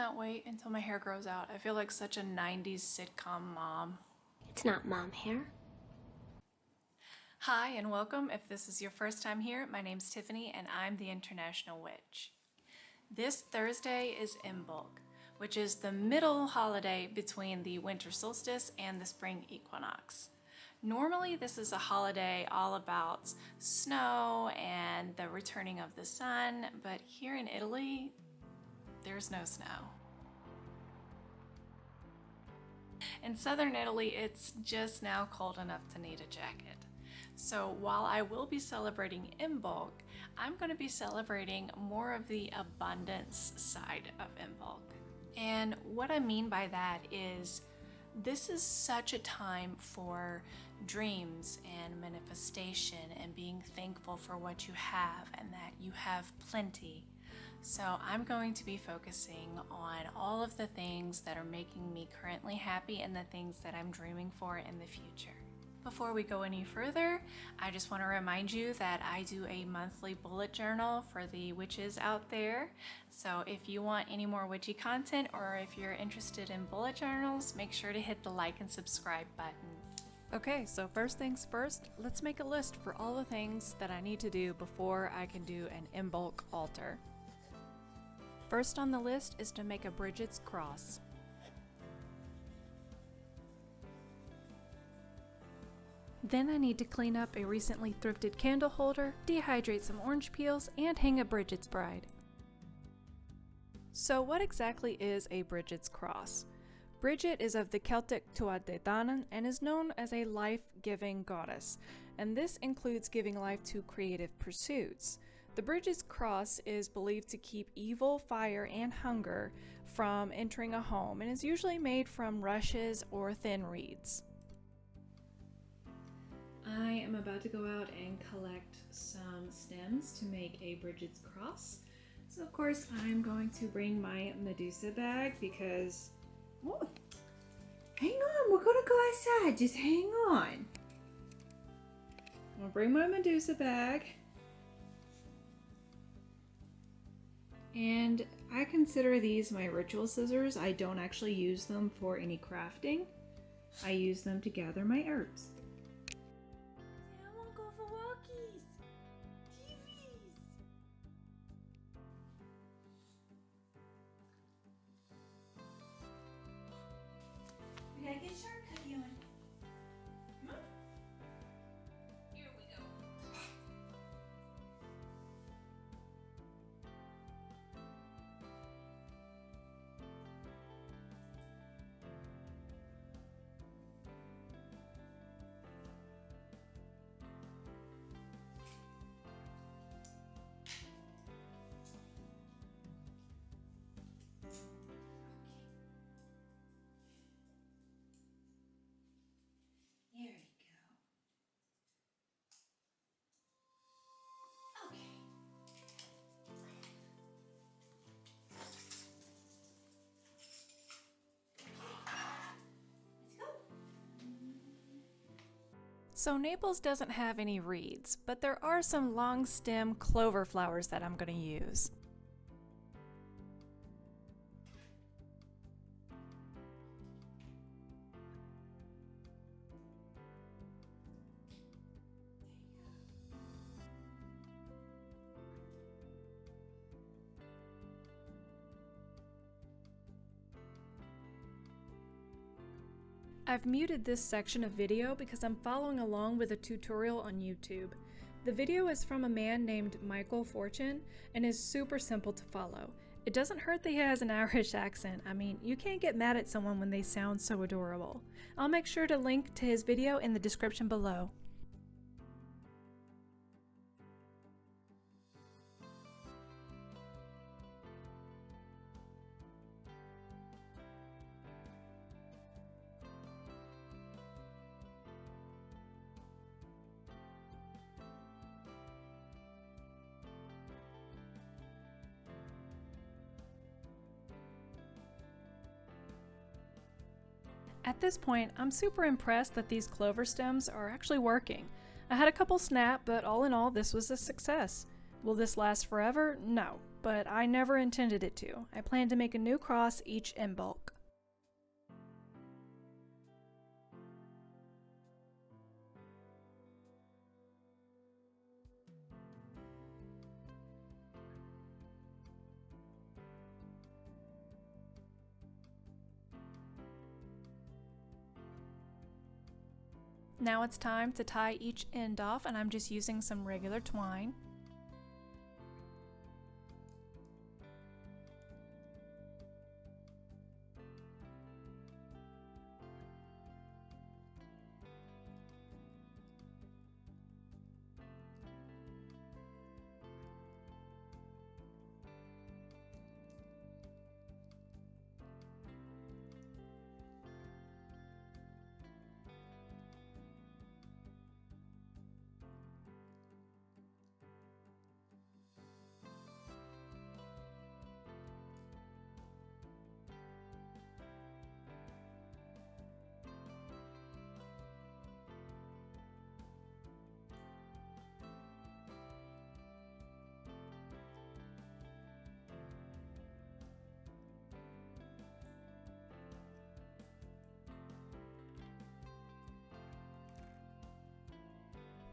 cannot wait until my hair grows out. I feel like such a 90s sitcom mom. It's not mom hair. Hi and welcome. If this is your first time here, my name's Tiffany and I'm the International Witch. This Thursday is Imbolc, which is the middle holiday between the winter solstice and the spring equinox. Normally this is a holiday all about snow and the returning of the sun, but here in Italy, there's no snow. In southern Italy, it's just now cold enough to need a jacket. So while I will be celebrating Imbolc, I'm going to be celebrating more of the abundance side of Imbolc. And what I mean by that is this is such a time for dreams and manifestation and being thankful for what you have and that you have plenty. So I'm going to be focusing on all of the things that are making me currently happy and the things that I'm dreaming for in the future. Before we go any further, I just want to remind you that I do a monthly bullet journal for the witches out there. So if you want any more witchy content or if you're interested in bullet journals, make sure to hit the like and subscribe button. Okay, so first things first, let's make a list for all the things that I need to do before I can do an Imbolc altar. First on the list is to make a Bridgets Cross. Then I need to clean up a recently thrifted candle holder, dehydrate some orange peels, and hang a Bridgets Bride. So what exactly is a Bridgets Cross? Brigid is of the Celtic Tuatha De Danann and is known as a life-giving goddess, and this includes giving life to creative pursuits. The Bridgets Cross is believed to keep evil, fire, and hunger from entering a home and is usually made from rushes or thin reeds. I am about to go out and collect some stems to make a Bridgets Cross. So of course I'm going to bring my Medusa bag because... Oh, hang on, we're gonna go outside, just hang on. I'll bring my Medusa bag. And I consider these my ritual scissors. I don't actually use them for any crafting. I use them to gather my herbs. I want to go for walkies. TVs. We gotta get a shortcut going. Come on. Here we go. There you go. Okay. Let's go. So Naples doesn't have any reeds, but there are some long stem clover flowers that I'm going to use. I've muted this section of video because I'm following along with a tutorial on YouTube. The video is from a man named Michael Fortune and is super simple to follow. It doesn't hurt that he has an Irish accent. I mean, you can't get mad at someone when they sound so adorable. I'll make sure to link to his video in the description below. At this point, I'm super impressed that these clover stems are actually working. I had a couple snap, but all in all, this was a success. Will this last forever? No. but I never intended it to. I plan to make a new cross each Imbolc. Now it's time to tie each end off, and I'm just using some regular twine.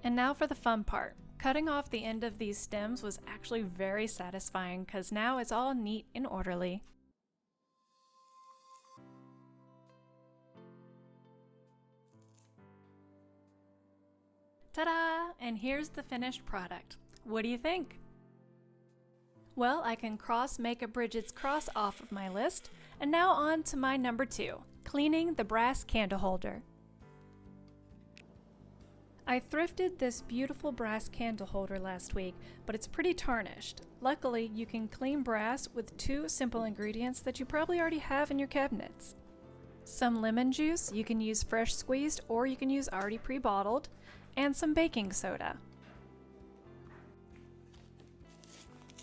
And now for the fun part. Cutting off the end of these stems was actually very satisfying because now it's all neat and orderly. Ta-da! And here's the finished product. What do you think? Well, I can make a Bridgets Cross off of my list. And now on to my number 2, cleaning the brass candle holder. I thrifted this beautiful brass candle holder last week, but it's pretty tarnished. Luckily, you can clean brass with 2 simple ingredients that you probably already have in your cabinets. Some lemon juice, you can use fresh squeezed or you can use already pre-bottled, and some baking soda.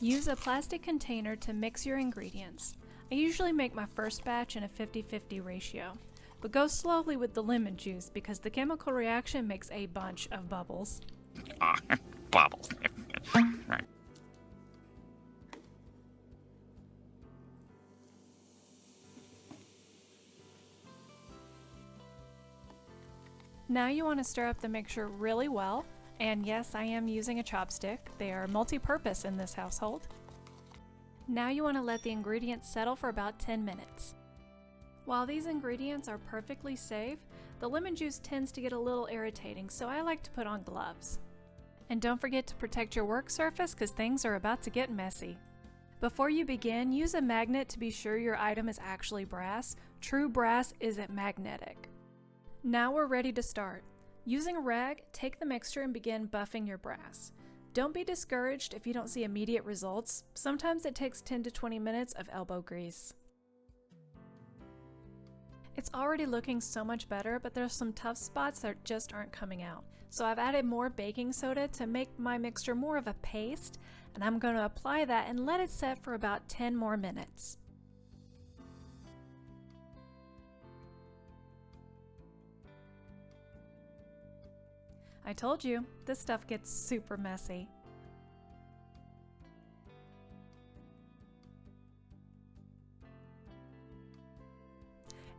Use a plastic container to mix your ingredients. I usually make my first batch in a 50-50 ratio. But go slowly with the lemon juice because the chemical reaction makes a bunch of bubbles. Bubbles. Now you want to stir up the mixture really well. And yes, I am using a chopstick. They are multi-purpose in this household. Now you want to let the ingredients settle for about 10 minutes. While these ingredients are perfectly safe, the lemon juice tends to get a little irritating, so I like to put on gloves. And don't forget to protect your work surface because things are about to get messy. Before you begin, use a magnet to be sure your item is actually brass. True brass isn't magnetic. Now we're ready to start. Using a rag, take the mixture and begin buffing your brass. Don't be discouraged if you don't see immediate results. Sometimes it takes 10 to 20 minutes of elbow grease. It's already looking so much better, but there's some tough spots that just aren't coming out. So I've added more baking soda to make my mixture more of a paste, and I'm going to apply that and let it set for about 10 more minutes. I told you, this stuff gets super messy.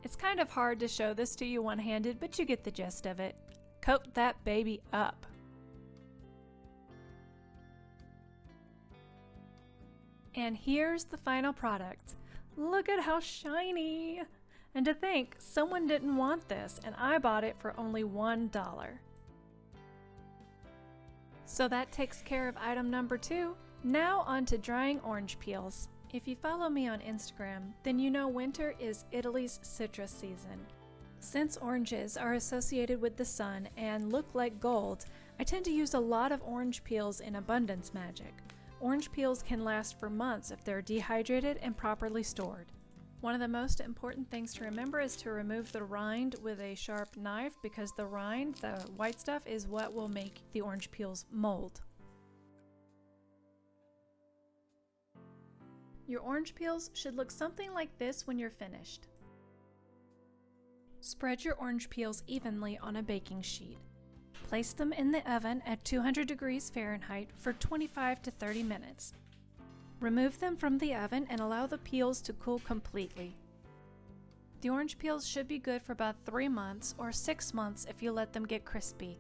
It's kind of hard to show this to you one-handed, but you get the gist of it. Coat that baby up. And here's the final product. Look at how shiny! And to think, someone didn't want this, and I bought it for only $1. So that takes care of item number 2. Now on to drying orange peels. If you follow me on Instagram, then you know winter is Italy's citrus season. Since oranges are associated with the sun and look like gold, I tend to use a lot of orange peels in abundance magic. Orange peels can last for months if they're dehydrated and properly stored. One of the most important things to remember is to remove the rind with a sharp knife because the rind, the white stuff, is what will make the orange peels mold. Your orange peels should look something like this when you're finished. Spread your orange peels evenly on a baking sheet. Place them in the oven at 200 degrees Fahrenheit for 25 to 30 minutes. Remove them from the oven and allow the peels to cool completely. The orange peels should be good for about 3 months or 6 months if you let them get crispy.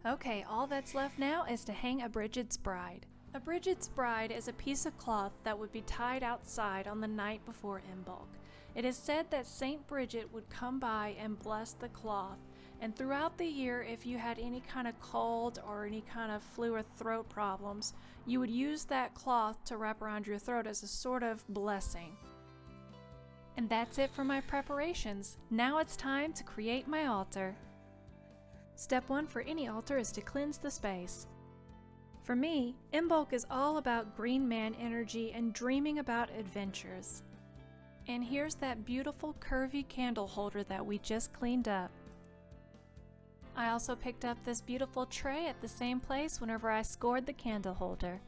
Okay, all that's left now is to hang a Bridgets Bride. A Bridgets Bride is a piece of cloth that would be tied outside on the night before Imbolc. It is said that Saint Bridget would come by and bless the cloth, and throughout the year, if you had any kind of cold or any kind of flu or throat problems, you would use that cloth to wrap around your throat as a sort of blessing. And that's it for my preparations. Now it's time to create my altar. Step 1 for any altar is to cleanse the space. For me, Imbolc is all about green man energy and dreaming about adventures. And here's that beautiful curvy candle holder that we just cleaned up. I also picked up this beautiful tray at the same place whenever I scored the candle holder.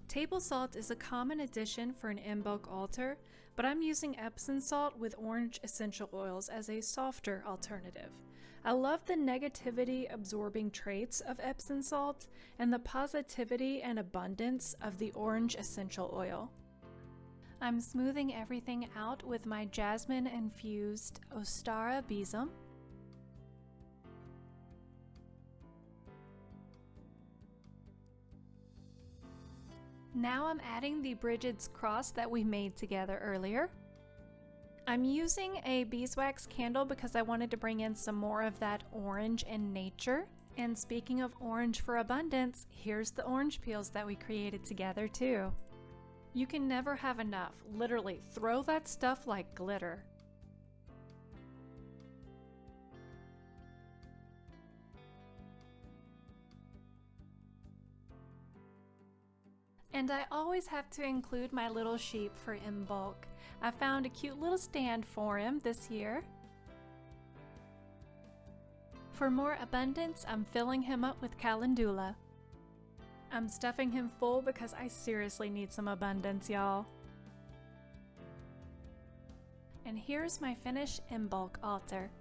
Table salt is a common addition for an Imbolc altar, but I'm using Epsom salt with orange essential oils as a softer alternative. I love the negativity absorbing traits of Epsom salt and the positivity and abundance of the orange essential oil. I'm smoothing everything out with my jasmine infused Ostara besom. Now I'm adding the Bridgets Cross that we made together earlier. I'm using a beeswax candle because I wanted to bring in some more of that orange in nature. And speaking of orange for abundance, here's the orange peels that we created together too. You can never have enough. Literally, throw that stuff like glitter. And I always have to include my little sheep for Imbolc. I found a cute little stand for him this year. For more abundance, I'm filling him up with calendula. I'm stuffing him full because I seriously need some abundance, y'all. And here's my finished Imbolc altar.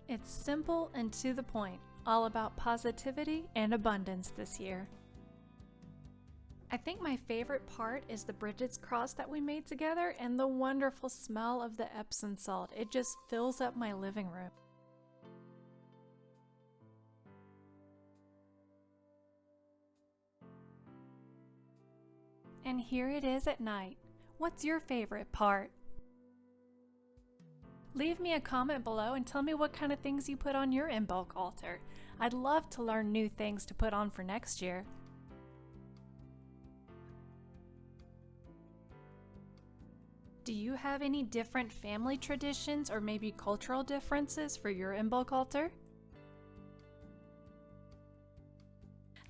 It's simple and to the point, all about positivity and abundance this year. I think my favorite part is the Bridgets Cross that we made together and the wonderful smell of the Epsom salt. It just fills up my living room. And here it is at night. What's your favorite part? Leave me a comment below and tell me what kind of things you put on your Imbolc altar. I'd love to learn new things to put on for next year. Do you have any different family traditions or maybe cultural differences for your Imbolc altar?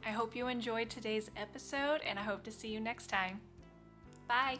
I hope you enjoyed today's episode and I hope to see you next time. Bye!